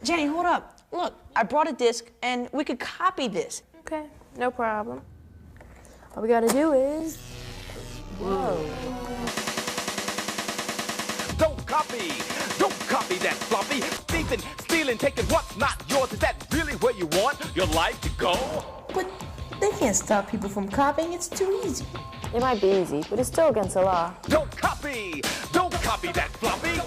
Jenny, hold up. Look, I brought a disc, and we could copy this. Okay, no problem. All we gotta do is... Whoa. Don't copy that floppy. Thieving, stealing, taking what's not yours. Is that really where you want your life to go? But they can't stop people from copying. It's too easy. It might be easy, but it's still against the law. Don't copy that floppy.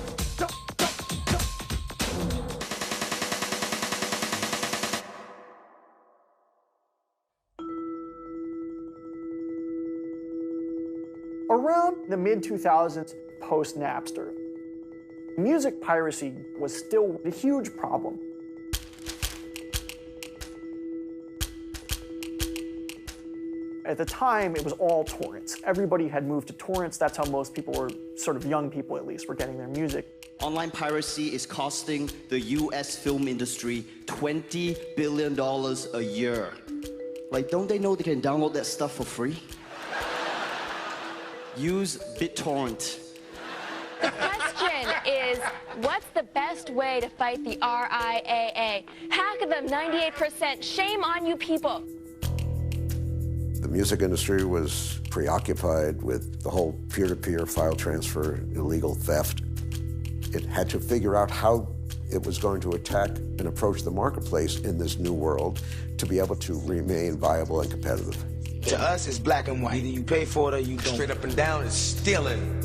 Around the mid-2000s, post-Napster, music piracy was still a huge problem. At the time, it was all torrents. Everybody had moved to torrents. That's how most people were, sort of young people at least, were getting their music. Online piracy is costing the US film industry $20 billion a year. Like, don't they know they can download that stuff for free? Use BitTorrent. The question is, what's the best way to fight the RIAA? Hack them 98%. Shame on you people. The music industry was preoccupied with the whole peer-to-peer file transfer, illegal theft. It had to figure out how it was going to attack and approach the marketplace in this new world to be able to remain viable and competitive. To us, it's black and white. Either you pay for it or you don't. Straight up and down, it's stealing.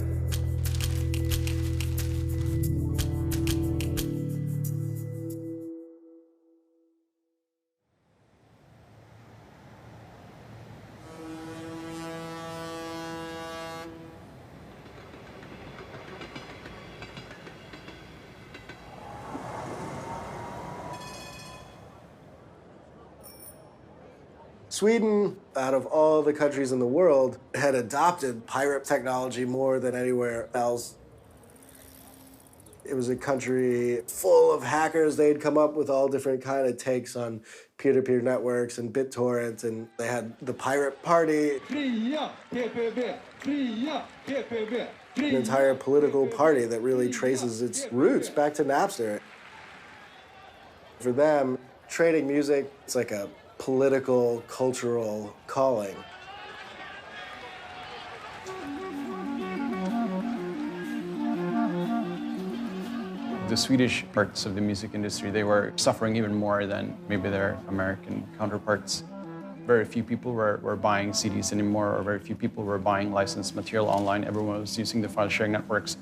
Sweden, out of all the countries in the world, had adopted pirate technology more than anywhere else. It was a country full of hackers. They'd come up with all different kind of takes on peer-to-peer networks and BitTorrent, and they had the Pirate Party. An entire political party that really traces its roots back to Napster. For them, trading music, it's like a political, cultural calling. The Swedish parts of the music industry, they were suffering even more than maybe their American counterparts. Very few people were buying CDs anymore, or very few people were buying licensed material online. Everyone was using the file sharing networks.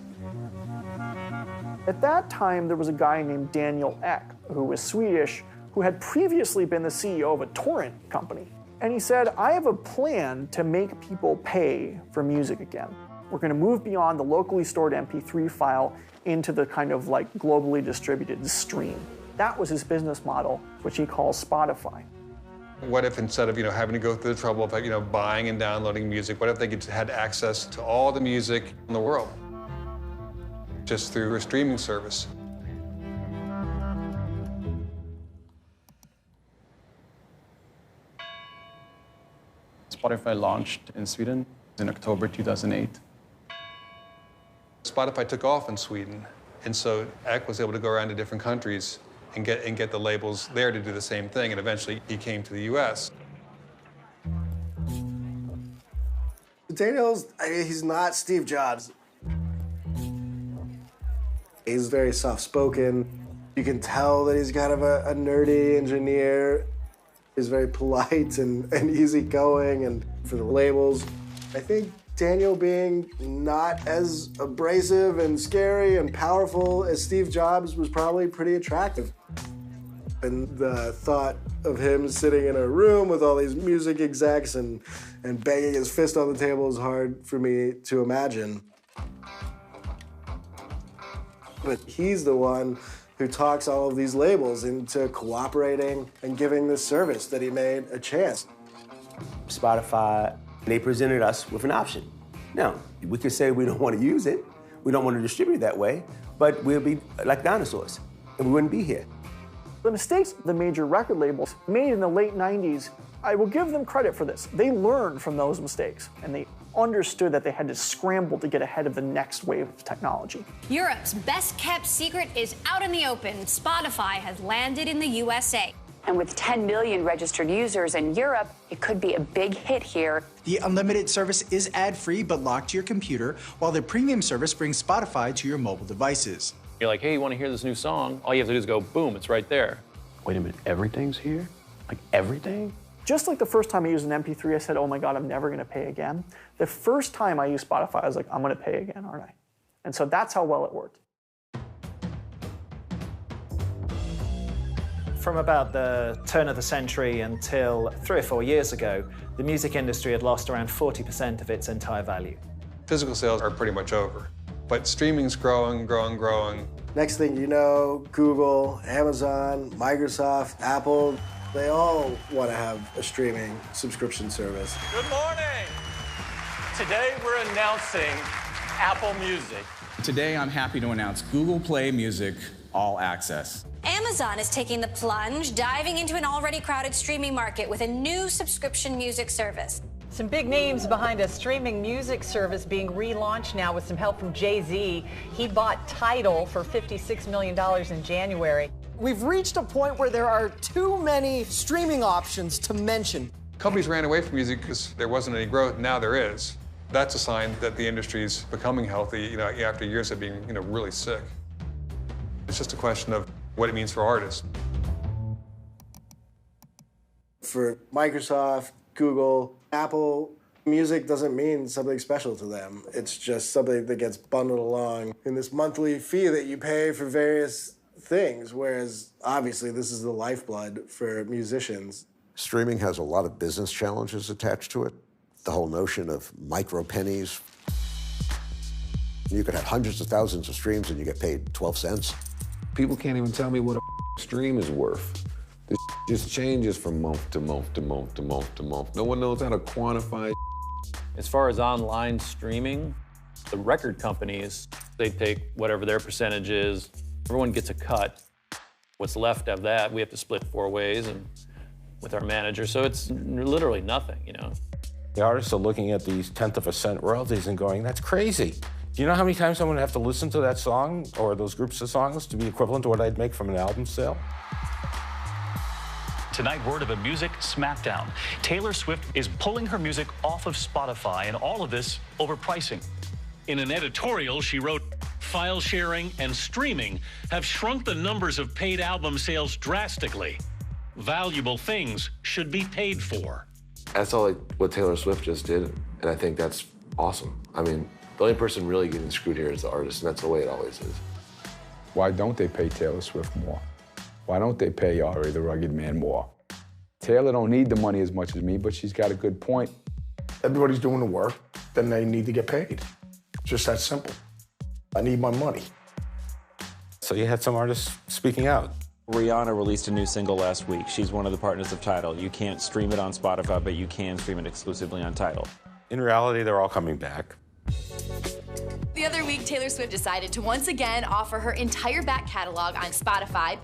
At that time, there was a guy named Daniel Ek, who was Swedish, who had previously been the CEO of a torrent company. And he said, I have a plan to make people pay for music again. We're going to move beyond the locally stored MP3 file into the kind of like globally distributed stream. That was his business model, which he calls Spotify. What if instead of having to go through the trouble of buying and downloading music, what if they had access to all the music in the world just through a streaming service? Spotify launched in Sweden in October 2008. Spotify took off in Sweden, and so Ek was able to go around to different countries and get the labels there to do the same thing, and eventually he came to the US. Daniel's, he's not Steve Jobs. He's very soft-spoken. You can tell that he's kind of a nerdy engineer. He's very polite and easygoing, and for the labels, I think Daniel being not as abrasive and scary and powerful as Steve Jobs was probably pretty attractive. And the thought of him sitting in a room with all these music execs and banging his fist on the table is hard for me to imagine. But he's the one who talks all of these labels into cooperating and giving this service that he made a chance. Spotify, they presented us with an option. Now, we could say we don't want to use it, we don't want to distribute it that way, but we'll be like dinosaurs, and we wouldn't be here. The mistakes the major record labels made in the late 90s, I will give them credit for this. They learned from those mistakes, and they understood that they had to scramble to get ahead of the next wave of technology. Europe's best-kept secret is out in the open. Spotify has landed in the USA. And with 10 million registered users in Europe, it could be a big hit here. The unlimited service is ad-free but locked to your computer, while the premium service brings Spotify to your mobile devices. You're like, hey, you want to hear this new song? All you have to do is go, boom, it's right there. Wait a minute, everything's here? Like everything? Just like the first time I used an MP3, I said, oh my God, I'm never gonna pay again. The first time I used Spotify, I was like, I'm gonna pay again, aren't I? And so that's how well it worked. From about the turn of the century until 3 or 4 years ago, the music industry had lost around 40% of its entire value. Physical sales are pretty much over, but streaming's growing, growing, growing. Next thing you know, Google, Amazon, Microsoft, Apple, they all want to have a streaming subscription service. Good morning. Today we're announcing Apple Music. Today I'm happy to announce Google Play Music All Access. Amazon is taking the plunge, diving into an already crowded streaming market with a new subscription music service. Some big names behind a streaming music service being relaunched now with some help from Jay-Z. He bought Tidal for $56 million in January. We've reached a point where there are too many streaming options to mention. Companies ran away from music because there wasn't any growth. Now there is. That's a sign that the industry's becoming healthy, after years of being, really sick. It's just a question of what it means for artists. For Microsoft, Google, Apple, music doesn't mean something special to them. It's just something that gets bundled along in this monthly fee that you pay for various things, whereas obviously this is the lifeblood for musicians. Streaming has a lot of business challenges attached to it. The whole notion of micro pennies. You could have hundreds of thousands of streams and you get paid 12 cents. People can't even tell me what a stream is worth. This just changes from month to month to month to month to month. No one knows how to quantify. As far as online streaming, the record companies, they take whatever their percentage is. Everyone gets a cut. What's left of that, we have to split 4 ways and with our manager. So it's literally nothing, The artists are looking at these 1/10 of a cent royalties and going, that's crazy. Do you know how many times someone would have to listen to that song or those groups of songs to be equivalent to what I'd make from an album sale? Tonight, word of a music smackdown. Taylor Swift is pulling her music off of Spotify, and all of this over pricing. In an editorial, she wrote, file sharing and streaming have shrunk the numbers of paid album sales drastically. Valuable things should be paid for. I saw what Taylor Swift just did, and I think that's awesome. I mean, the only person really getting screwed here is the artist, and that's the way it always is. Why don't they pay Taylor Swift more? Why don't they pay Ari the Rugged Man more? Taylor don't need the money as much as me, but she's got a good point. Everybody's doing the work, then they need to get paid. Just that simple. I need my money. So you had some artists speaking out. Rihanna released a new single last week. She's one of the partners of Tidal. You can't stream it on Spotify, but you can stream it exclusively on Tidal. In reality, they're all coming back. The other week, Taylor Swift decided to once again offer her entire back catalog on Spotify.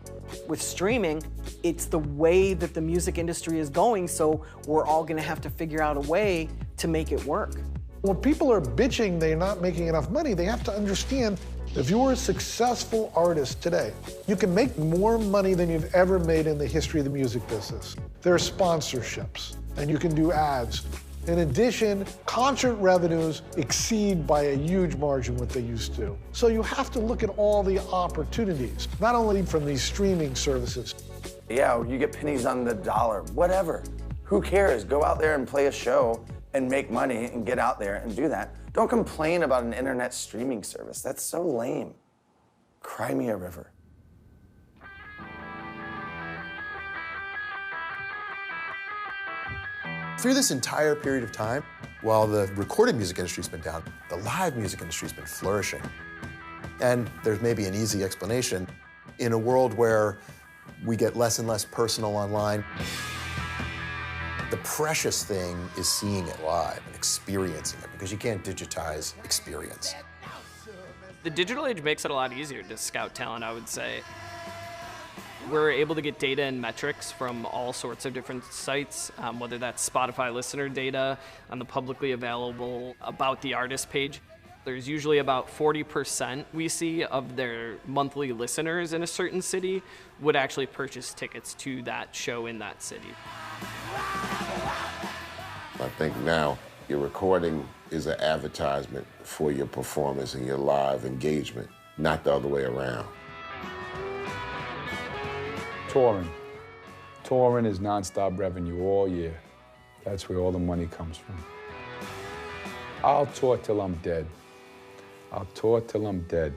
With streaming, it's the way that the music industry is going, so we're all gonna have to figure out a way to make it work. When people are bitching they're not making enough money, they have to understand if you're a successful artist today, you can make more money than you've ever made in the history of the music business. There are sponsorships, and you can do ads. In addition, concert revenues exceed by a huge margin what they used to. So you have to look at all the opportunities, not only from these streaming services. Yeah, you get pennies on the dollar, whatever. Who cares? Go out there and play a show and make money and get out there and do that. Don't complain about an internet streaming service. That's so lame. Cry me a river. Through this entire period of time, while the recorded music industry's been down, the live music industry's been flourishing. And there's maybe an easy explanation. In a world where we get less and less personal online, the precious thing is seeing it live and experiencing it, because you can't digitize experience. The digital age makes it a lot easier to scout talent, I would say. We're able to get data and metrics from all sorts of different sites, whether that's Spotify listener data on the publicly available About the Artist page. There's usually about 40% we see of their monthly listeners in a certain city would actually purchase tickets to that show in that city. I think now your recording is an advertisement for your performance and your live engagement, not the other way around. Touring. Touring is nonstop revenue all year. That's where all the money comes from. I'll tour till I'm dead. I'll tour till I'm dead.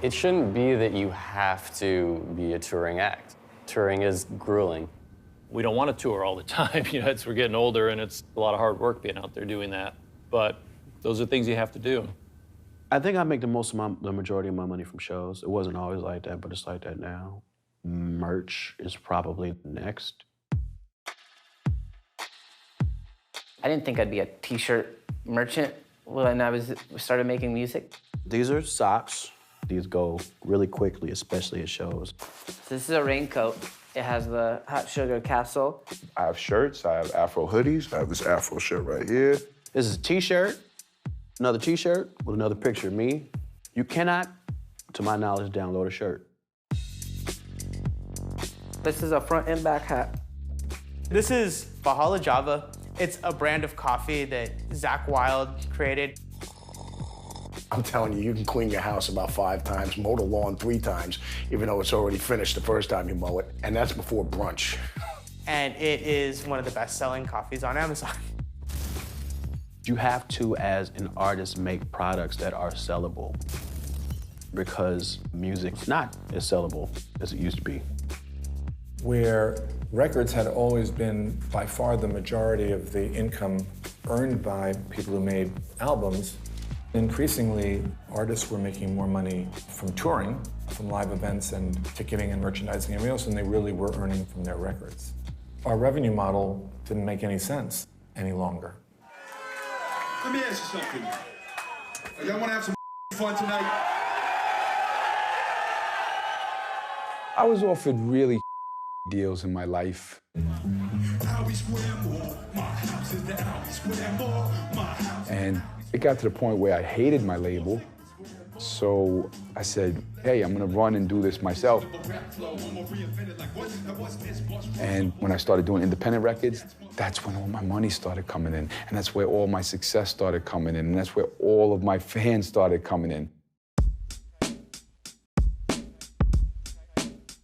It shouldn't be that you have to be a touring act. Touring is grueling. We don't want to tour all the time. We're getting older, and it's a lot of hard work being out there doing that. But those are things you have to do. I think I make the majority of my money from shows. It wasn't always like that, but it's like that now. Merch is probably next. I didn't think I'd be a t-shirt merchant when I started making music. These are socks. These go really quickly, especially at shows. This is a raincoat. It has the Hot Sugar Castle. I have shirts, I have Afro hoodies, I have this Afro shirt right here. This is a t-shirt, another t-shirt with another picture of me. You cannot, to my knowledge, download a shirt. This is a front and back hat. This is Valhalla Java. It's a brand of coffee that Zach Wild created. I'm telling you, you can clean your house about 5 times, mow the lawn 3 times, even though it's already finished the first time you mow it, and that's before brunch. And it is one of the best-selling coffees on Amazon. You have to, as an artist, make products that are sellable because music's not as sellable as it used to be. Where records had always been by far the majority of the income earned by people who made albums, increasingly artists were making more money from touring, from live events and ticketing and merchandising and everything else than they really were earning from their records. Our revenue model didn't make any sense any longer. Let me ask you something. Y'all want to have some fun tonight? I was offered really deals in my life. And it got to the point where I hated my label. So I said, hey, I'm gonna run and do this myself. And when I started doing independent records, that's when all my money started coming in. And that's where all my success started coming in. And that's where all of my fans started coming in.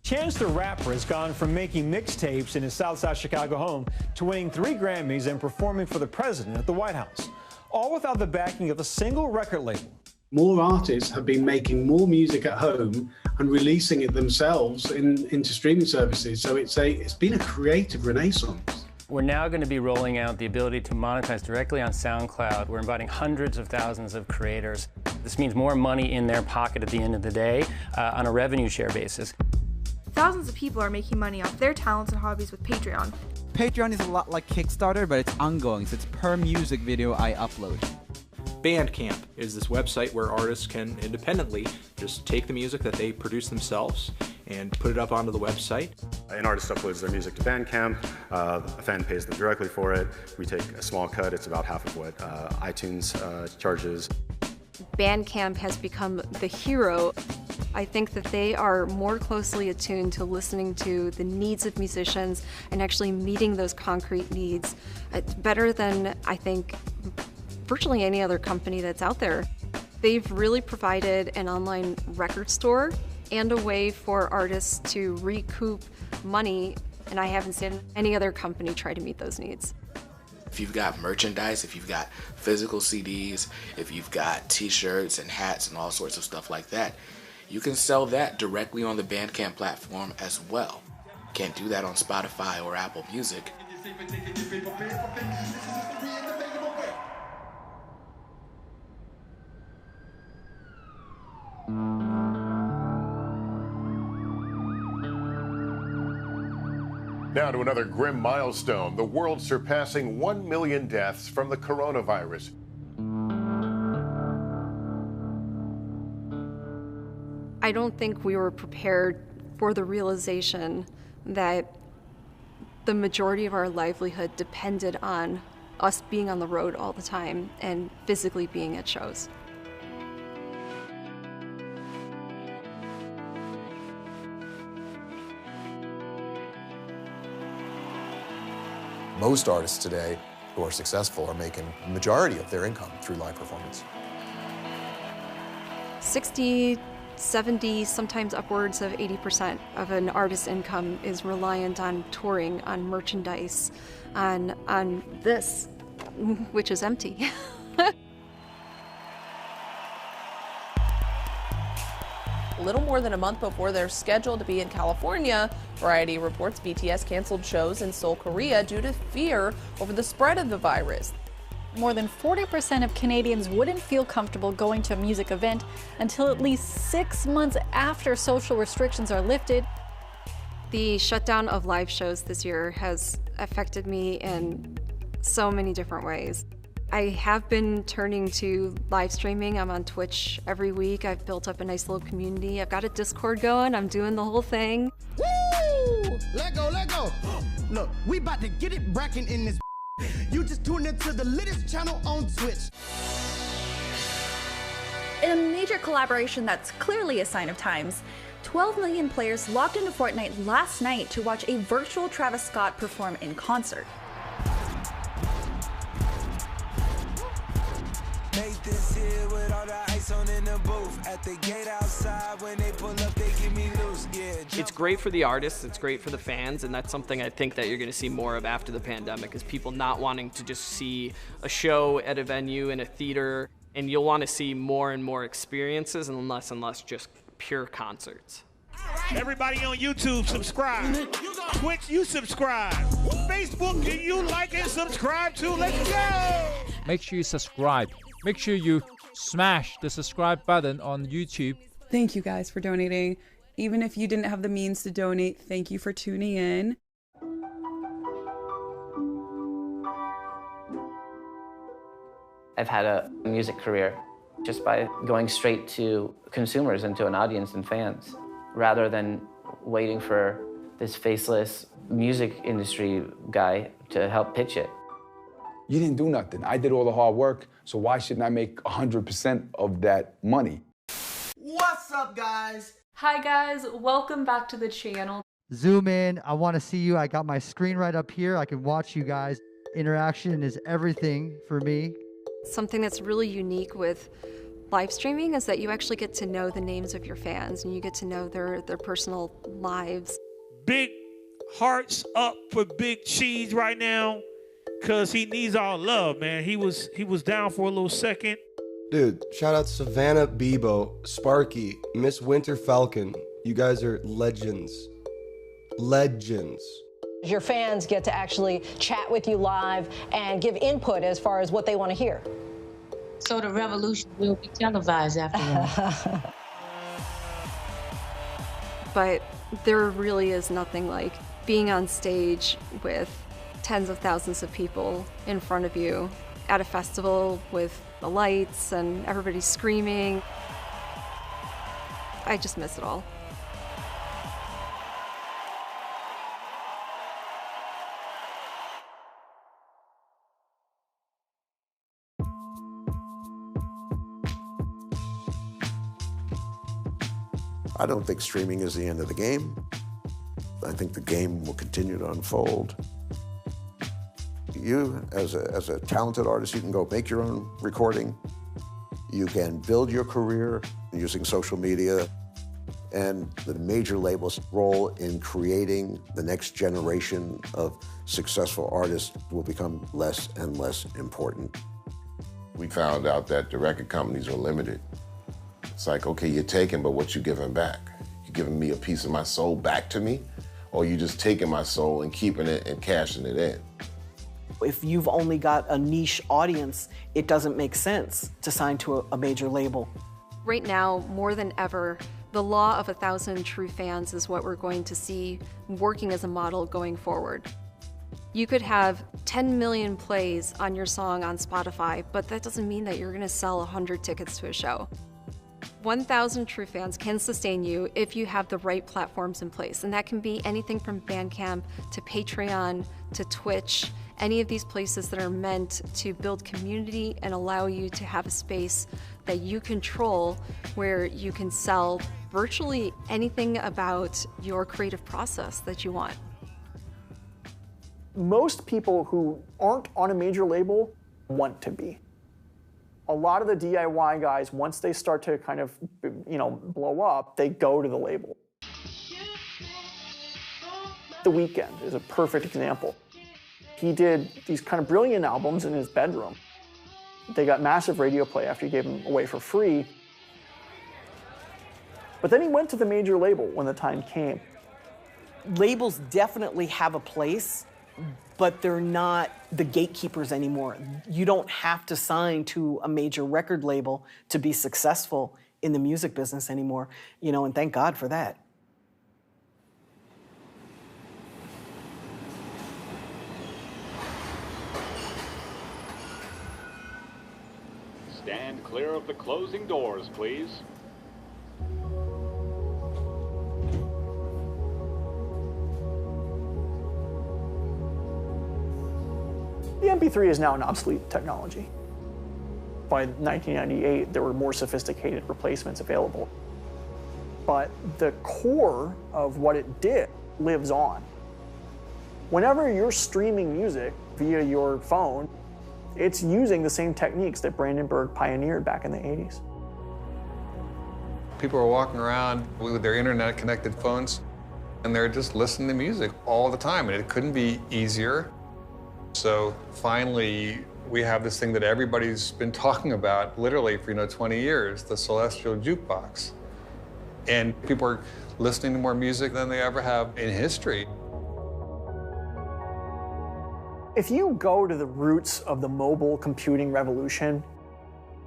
Chance the Rapper has gone from making mixtapes in his Southside Chicago home to winning 3 Grammys and performing for the president at the White House, all without the backing of a single record label. More artists have been making more music at home and releasing it themselves into streaming services, so it's been a creative renaissance. We're now going to be rolling out the ability to monetize directly on SoundCloud. We're inviting hundreds of thousands of creators. This means more money in their pocket at the end of the day on a revenue share basis. Thousands of people are making money off their talents and hobbies with Patreon. Patreon is a lot like Kickstarter, but it's ongoing, so it's per music video I upload. Bandcamp is this website where artists can independently just take the music that they produce themselves and put it up onto the website. An artist uploads their music to Bandcamp, a fan pays them directly for it. We take a small cut, it's about half of what iTunes charges. Bandcamp has become the hero. I think that they are more closely attuned to listening to the needs of musicians and actually meeting those concrete needs. It's better than, I think, virtually any other company that's out there. They've really provided an online record store and a way for artists to recoup money, and I haven't seen any other company try to meet those needs. If you've got merchandise, if you've got physical CDs, if you've got t-shirts and hats and all sorts of stuff like that, you can sell that directly on the Bandcamp platform as well. Can't do that on Spotify or Apple Music. Now to another grim milestone, the world surpassing 1 million deaths from the coronavirus. I don't think we were prepared for the realization that the majority of our livelihood depended on us being on the road all the time and physically being at shows. Most artists today who are successful are making the majority of their income through live performance. 60, 70, sometimes upwards of 80% of an artist's income is reliant on touring, on merchandise, on this, which is empty. A little more than a month before they're scheduled to be in California, Variety reports BTS canceled shows in Seoul, Korea due to fear over the spread of the virus. More than 40% of Canadians wouldn't feel comfortable going to a music event until at least 6 months after social restrictions are lifted. The shutdown of live shows this year has affected me in so many different ways. I have been turning to live streaming. I'm on Twitch every week. I've built up a nice little community. I've got a Discord going. I'm doing the whole thing. Woo! Let go, let go. Look, we about to get it brackin' in this. You just tuned into the latest channel on Twitch. In a major collaboration that's clearly a sign of times, 12 million players logged into Fortnite last night to watch a virtual Travis Scott perform in concert. Made this here with all the ice on in the booth. At the gate outside, when they pull up, they give me loose. Yeah. It's great for the artists, it's great for the fans, and that's something I think that you're going to see more of after the pandemic, is people not wanting to just see a show at a venue in a theater, and you'll want to see more and more experiences and less just pure concerts. Everybody on YouTube, subscribe. Twitch, you subscribe. Facebook, can you like and subscribe too? Let's go! Make sure you subscribe. Make sure you smash the subscribe button on YouTube. Thank you guys for donating. Even if you didn't have the means to donate, thank you for tuning in. I've had a music career just by going straight to consumers and to an audience and fans, rather than waiting for this faceless music industry guy to help pitch it. You didn't do nothing. I did all the hard work, so why shouldn't I make 100% of that money? What's up, guys? Hi guys, welcome back to the channel. Zoom in, I want to see you. I got my screen right up here. I can watch you guys. Interaction is everything for me. Something that's really unique with live streaming is that you actually get to know the names of your fans and you get to know their personal lives. Big hearts up for Big Cheese right now, because he needs our love, man. He was down for a little second. Dude, shout out to Savannah Bebo, Sparky, Miss Winter Falcon. You guys are legends. Legends. Your fans get to actually chat with you live and give input as far as what they want to hear. So the revolution will be televised after all. But there really is nothing like being on stage with tens of thousands of people in front of you at a festival with the lights and everybody screaming. I just miss it all. I don't think streaming is the end of the game. I think the game will continue to unfold. You, as a talented artist, you can go make your own recording. You can build your career using social media. And the major labels' role in creating the next generation of successful artists will become less and less important. We found out that the record companies are limited. It's like, okay, you're taking, but what you giving back? You giving me a piece of my soul back to me? Or you just taking my soul and keeping it and cashing it in? If you've only got a niche audience, it doesn't make sense to sign to a major label. Right now, more than ever, the law of 1,000 true fans is what we're going to see working as a model going forward. You could have 10 million plays on your song on Spotify, but that doesn't mean that you're going to sell 100 tickets to a show. 1,000 true fans can sustain you if you have the right platforms in place. And that can be anything from Bandcamp to Patreon to Twitch, any of these places that are meant to build community and allow you to have a space that you control where you can sell virtually anything about your creative process that you want. Most people who aren't on a major label want to be. A lot of the DIY guys, once they start to kind of, blow up, they go to the label. The Weeknd is a perfect example. He did these kind of brilliant albums in his bedroom. They got massive radio play after he gave them away for free. But then he went to the major label when the time came. Labels definitely have a place, but they're not the gatekeepers anymore. You don't have to sign to a major record label to be successful in the music business anymore, and thank God for that. Stand clear of the closing doors, please. The MP3 is now an obsolete technology. By 1998, there were more sophisticated replacements available. But the core of what it did lives on. Whenever you're streaming music via your phone, it's using the same techniques that Brandenburg pioneered back in the 80s. People are walking around with their internet-connected phones, and they're just listening to music all the time, and it couldn't be easier. So finally, we have this thing that everybody's been talking about literally for 20 years, the celestial jukebox. And people are listening to more music than they ever have in history. If you go to the roots of the mobile computing revolution,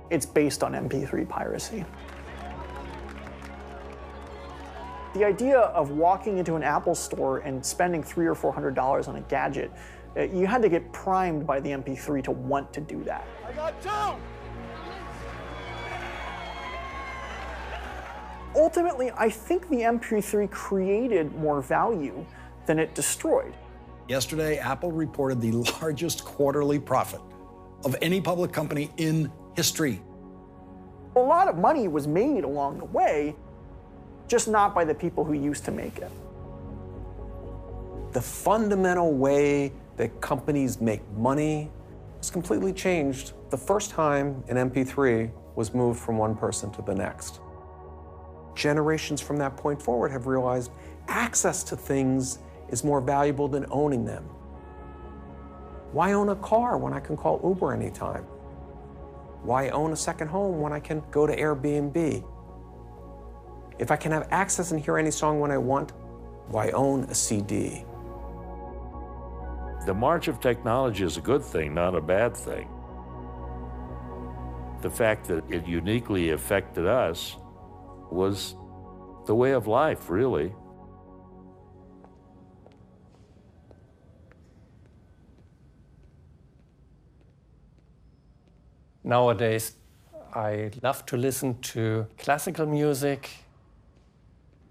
it's based on MP3 piracy. The idea of walking into an Apple store and spending $300 or $400 on a gadget, you had to get primed by the MP3 to want to do that. I got two! Ultimately, I think the MP3 created more value than it destroyed. Yesterday, Apple reported the largest quarterly profit of any public company in history. A lot of money was made along the way, just not by the people who used to make it. The fundamental way that companies make money was completely changed the first time an MP3 was moved from one person to the next. Generations from that point forward have realized access to things is more valuable than owning them. Why own a car when I can call Uber anytime? Why own a second home when I can go to Airbnb? If I can have access and hear any song when I want, why own a CD? The march of technology is a good thing, not a bad thing. The fact that it uniquely affected us was the way of life, really. Nowadays, I love to listen to classical music.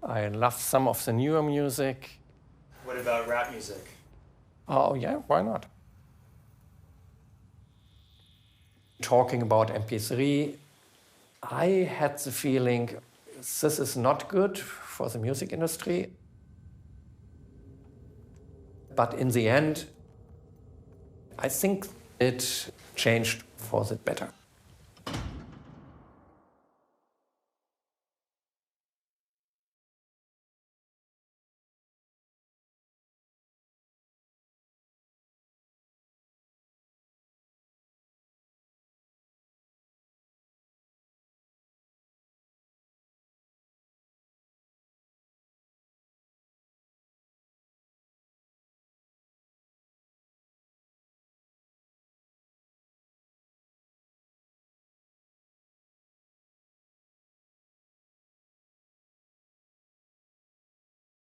I love some of the newer music. What about rap music? Oh yeah, why not? Talking about MP3, I had the feeling this is not good for the music industry. But in the end, I think it changed for the better.